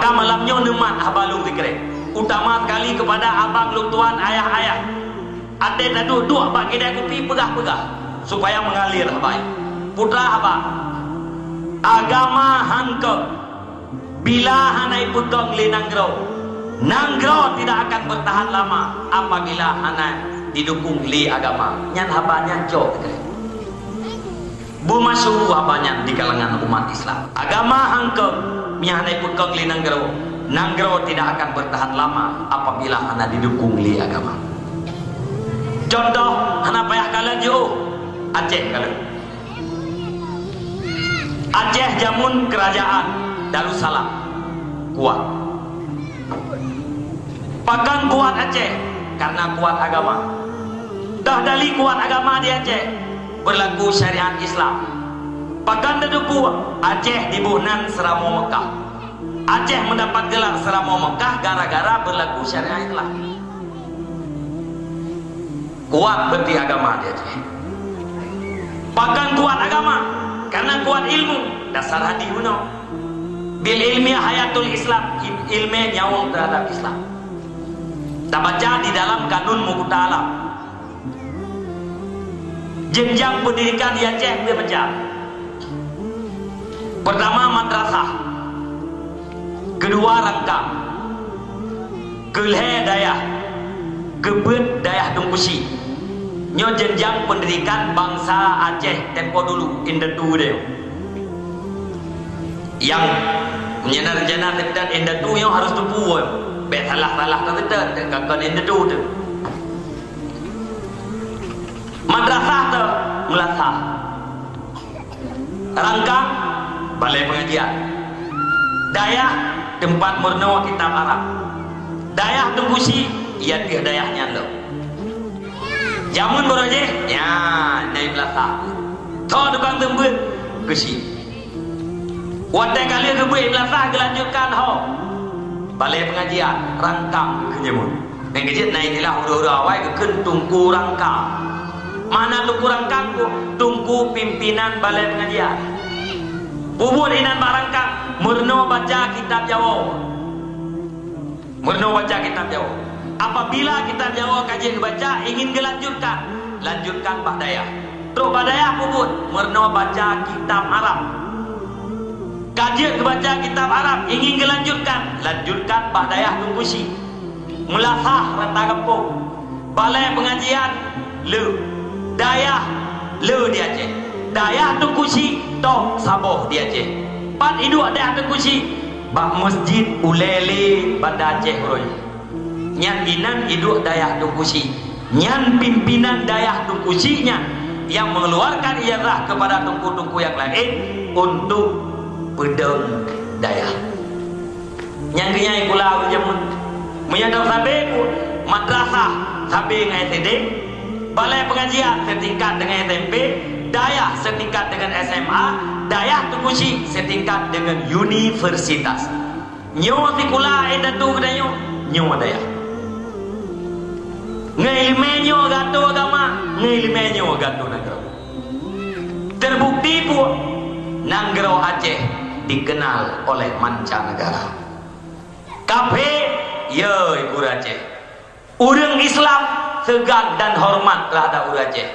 maka malamnya nemat habalung dikere utama sekali kepada abang lu tuan ayah-ayah ada tadu dua bagi dia kopi pegah-pegah supaya mengalir habai putra haba agama hanke bila hanai putong li nanggro tidak akan bertahan lama apabila hanai didukung li agama nyan habanya jok buma suhu habanya di kalangan umat Islam agama hanke mihanai putong li nanggro tidak akan bertahan lama apabila hana didukung li agama. Contoh hana payah kalian jauh Aceh kalian Aceh jamun kerajaan Darussalam kuat pakan kuat Aceh karena kuat agama dah dali kuat agama di Aceh berlaku syariat Islam pakan deduku Aceh dibuhnan seramo Mekah Aceh mendapat gelar seramo Mekah gara-gara berlaku syariat Islam kuat berarti agama di Aceh pakan kuat agama karena kuat ilmu dasar hadi uno bil ilmiah hayatul Islam ilmu nyawang terhadap Islam tak baca di dalam kanun Muqta Alam jenjang pendidikan di Aceh dia baca pertama madrasah kedua rangkam kelhe dayah kebet dayah Dungkusi nyo jenjang pendidikan bangsa Aceh tempo dulu indetu dia yang menyenar-jenar dan indetu yang harus tupu bet salah-salah tak kakak indetu tu madrasah tu melasah rangkam balai pengajian dayah tempat murno kitab Arab dayah Dungkusi ia dia dayahnya lo jamun boroje ya dari belakang toh tukang tembut kesi wadah kali kebui belakang kelanjutkan ho balai pengajian rangkam kenyamun yang kejit naik ilah hura-hura awal ke tungku rangkam mana tungku rangkam ku tungku pimpinan balai pengajian bubur inan barangkam murno baca kitab Jawa murno baca kitab Jawa apabila kitab Jawa kaji baca ingin lanjutkan Pak Dayah terus Pak Dayah puput murno baca kitab Arab kaji baca kitab Arab ingin lanjutkan Pak Dayah Dungkusi melasah rata kampung balai pengajian le Dayah le di Aceh Dayah Dungkusi toh Saboh di Aceh pan iduk Dayah Dungkusi bak masjid ulele pada Aceh roy nyan inan iduk dayah Dungkusi nyan pimpinan dayah Dungkusinya yang mengeluarkan ijazah kepada tungku-tungku yang lain untuk pedang dayah nyan kenyai pulau jamun menyadap sabe madrasah sabe dengan SD balai pengajian setingkat dengan SMP dayah setingkat dengan SMA dayah Dungkusi setingkat dengan universitas nyo sikula edatu kedayo nyo dayah ngilmenyo gato agama ngilmenyo gato negara terbukti pun Nanggro Aceh dikenal oleh mancanegara kafe ye Aceh urang Islam segan dan hormat terhadap urang Aceh